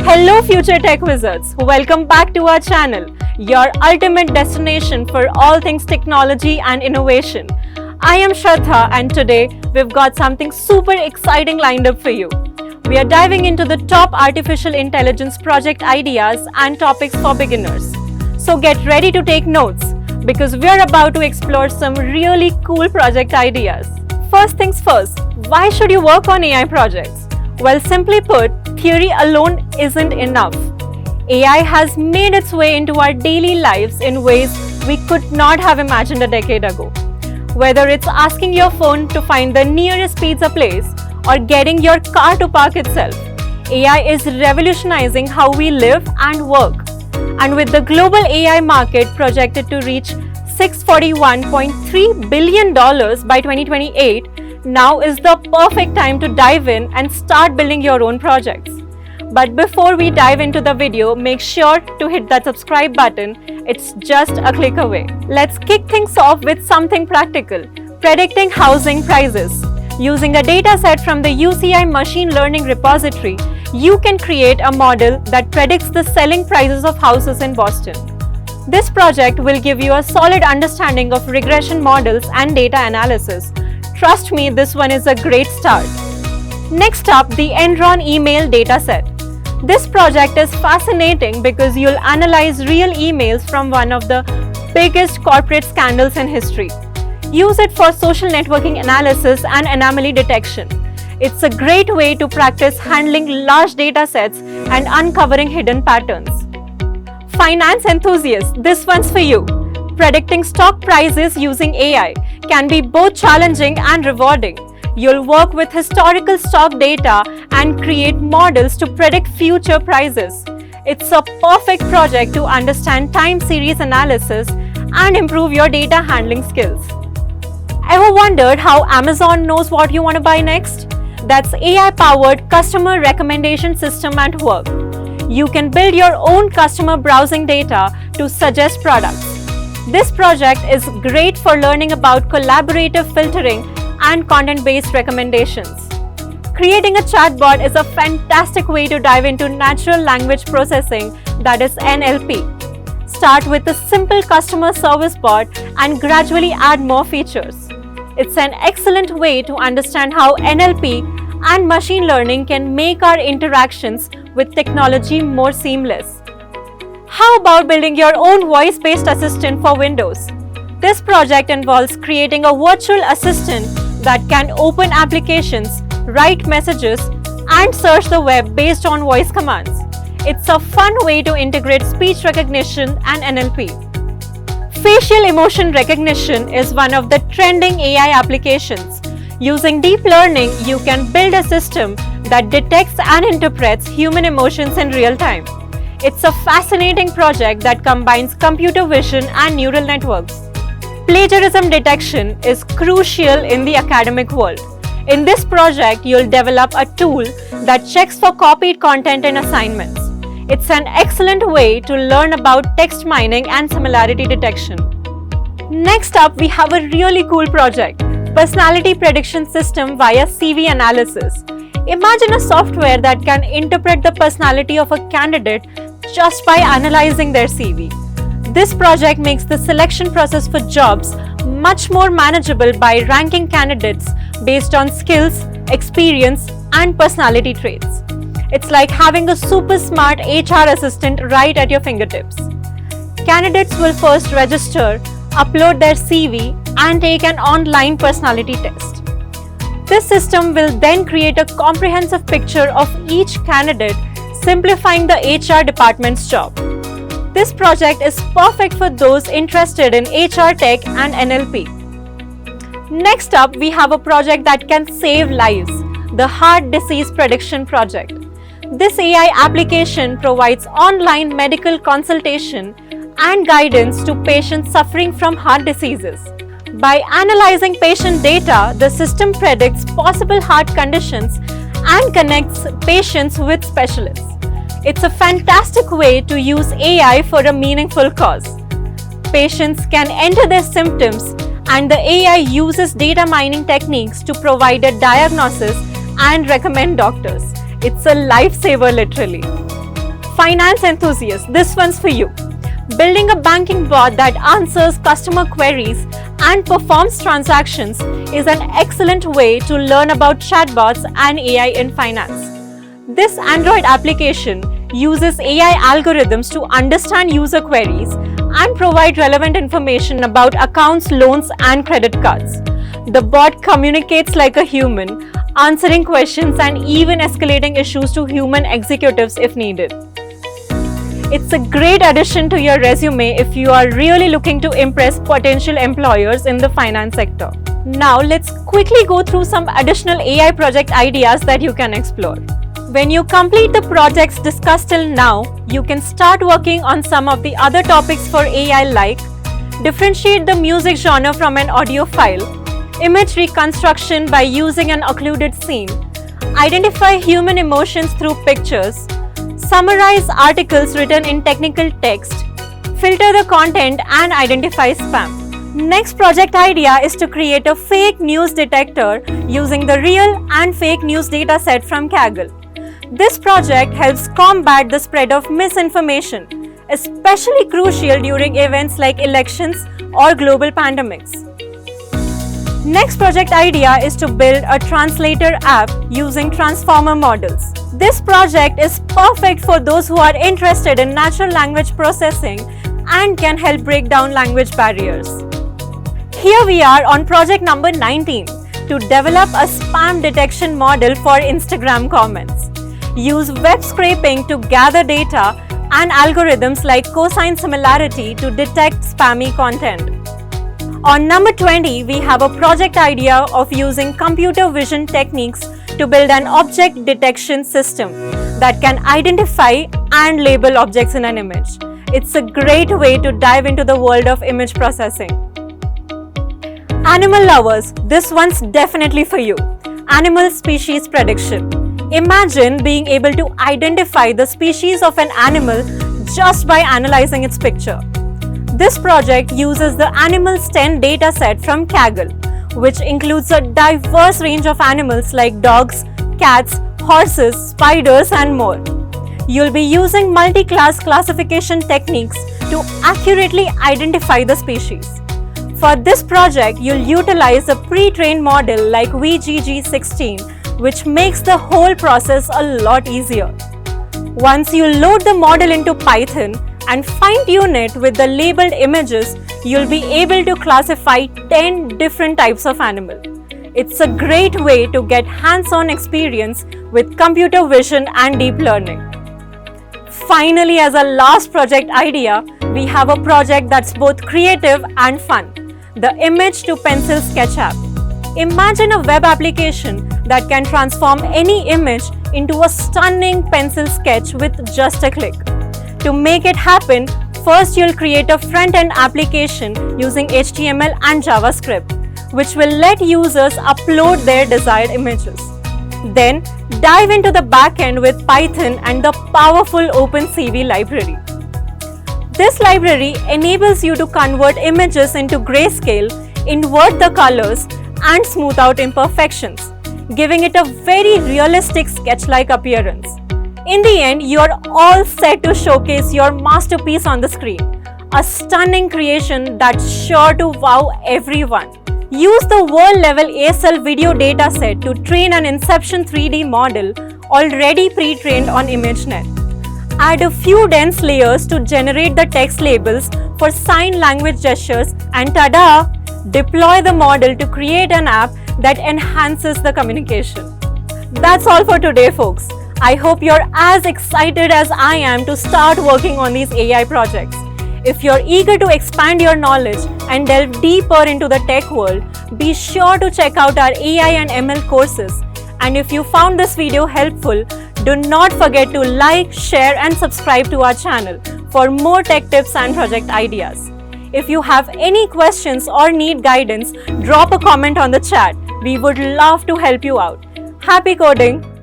Hello future tech wizards, welcome back to our channel, your ultimate destination for all things technology and innovation. I am Shraddha and today we've got something super exciting lined up for you. We are diving into the top artificial intelligence project ideas and topics for beginners. So get ready to take notes because we're about to explore some really cool project ideas. First things first, why should you work on AI projects? Well, simply put, theory alone isn't enough. AI has made its way into our daily lives in ways we could not have imagined a decade ago. Whether it's asking your phone to find the nearest pizza place or getting your car to park itself, AI is revolutionizing how we live and work. And with the global AI market projected to reach $641.3 billion by 2028, now is the perfect time to dive in and start building your own projects. But before we dive into the video, make sure to hit that subscribe button. It's just a click away. Let's kick things off with something practical, predicting housing prices. Using a dataset from the UCI Machine Learning Repository, you can create a model that predicts the selling prices of houses in Boston. This project will give you a solid understanding of regression models and data analysis. Trust me, this one is a great start. Next up, the Enron email dataset. This project is fascinating because you'll analyze real emails from one of the biggest corporate scandals in history. Use it for social networking analysis and anomaly detection. It's a great way to practice handling large datasets and uncovering hidden patterns. Finance enthusiasts, this one's for you. Predicting stock prices using AI can be both challenging and rewarding. You'll work with historical stock data and create models to predict future prices. It's a perfect project to understand time series analysis and improve your data handling skills. Ever wondered how Amazon knows what you want to buy next? That's AI-powered customer recommendation system at work. You can build your own customer browsing data to suggest products. This project is great for learning about collaborative filtering and content-based recommendations. Creating a chatbot is a fantastic way to dive into natural language processing, that is NLP. Start with a simple customer service bot and gradually add more features. It's an excellent way to understand how NLP and machine learning can make our interactions with technology more seamless. How about building your own voice-based assistant for Windows? This project involves creating a virtual assistant that can open applications, write messages, and search the web based on voice commands. It's a fun way to integrate speech recognition and NLP. Facial emotion recognition is one of the trending AI applications. Using deep learning, you can build a system that detects and interprets human emotions in real time. It's a fascinating project that combines computer vision and neural networks. Plagiarism detection is crucial in the academic world. In this project, you'll develop a tool that checks for copied content in assignments. It's an excellent way to learn about text mining and similarity detection. Next up, we have a really cool project, personality prediction system via CV analysis. Imagine a software that can interpret the personality of a candidate just by analyzing their CV. This project makes the selection process for jobs much more manageable by ranking candidates based on skills, experience, and personality traits. It's like having a super smart HR assistant right at your fingertips. Candidates will first register, upload their CV, and take an online personality test. This system will then create a comprehensive picture of each candidate, simplifying the HR department's job. This project is perfect for those interested in HR tech and NLP. Next up, we have a project that can save lives, the Heart Disease Prediction Project. This AI application provides online medical consultation and guidance to patients suffering from heart diseases. By analyzing patient data, the system predicts possible heart conditions and connects patients with specialists. It's a fantastic way to use AI for a meaningful cause. Patients can enter their symptoms and the AI uses data mining techniques to provide a diagnosis and recommend doctors. It's a lifesaver literally. Finance enthusiasts, this one's for you. Building a banking bot that answers customer queries and performs transactions is an excellent way to learn about chatbots and AI in finance. This Android application uses AI algorithms to understand user queries and provide relevant information about accounts, loans, and credit cards. The bot communicates like a human, answering questions and even escalating issues to human executives if needed. It's a great addition to your resume if you are really looking to impress potential employers in the finance sector. Now let's quickly go through some additional AI project ideas that you can explore. When you complete the projects discussed till now, you can start working on some of the other topics for AI like differentiate the music genre from an audio file, image reconstruction by using an occluded scene, identify human emotions through pictures, summarize articles written in technical text, filter the content and identify spam. Next project idea is to create a fake news detector using the real and fake news dataset from Kaggle. This project helps combat the spread of misinformation, especially crucial during events like elections or global pandemics. Next project idea is to build a translator app using transformer models. This project is perfect for those who are interested in natural language processing and can help break down language barriers. Here we are on project number 19 to develop a spam detection model for Instagram comments. Use web scraping to gather data and algorithms like cosine similarity to detect spammy content. On number 20, we have a project idea of using computer vision techniques to build an object detection system that can identify and label objects in an image. It's a great way to dive into the world of image processing. Animal lovers, this one's definitely for you. Animal species prediction. Imagine being able to identify the species of an animal just by analyzing its picture. This project uses the Animals 10 dataset from Kaggle, which includes a diverse range of animals like dogs, cats, horses, spiders, and more. You'll be using multi-class classification techniques to accurately identify the species. For this project, you'll utilize a pre-trained model like VGG16, which makes the whole process a lot easier. Once you load the model into Python and fine-tune it with the labeled images, you'll be able to classify 10 different types of animal. It's a great way to get hands-on experience with computer vision and deep learning. Finally, as a last project idea, we have a project that's both creative and fun, the Image to Pencil Sketch app. Imagine a web application that can transform any image into a stunning pencil sketch with just a click. To make it happen, first you'll create a front-end application using HTML and JavaScript, which will let users upload their desired images. Then, dive into the backend with Python and the powerful OpenCV library. This library enables you to convert images into grayscale, invert the colors, and smooth out imperfections, giving it a very realistic sketch-like appearance. In the end, you're all set to showcase your masterpiece on the screen, a stunning creation that's sure to wow everyone. Use the world-level ASL video dataset to train an Inception 3D model already pre-trained on ImageNet. Add a few dense layers to generate the text labels for sign language gestures, and tada! Deploy the model to create an app that enhances the communication. That's all for today, folks. I hope you're as excited as I am to start working on these AI projects. If you're eager to expand your knowledge and delve deeper into the tech world, be sure to check out our AI and ML courses. And if you found this video helpful, do not forget to like, share, and subscribe to our channel for more tech tips and project ideas. If you have any questions or need guidance, drop a comment on the chat. We would love to help you out. Happy coding!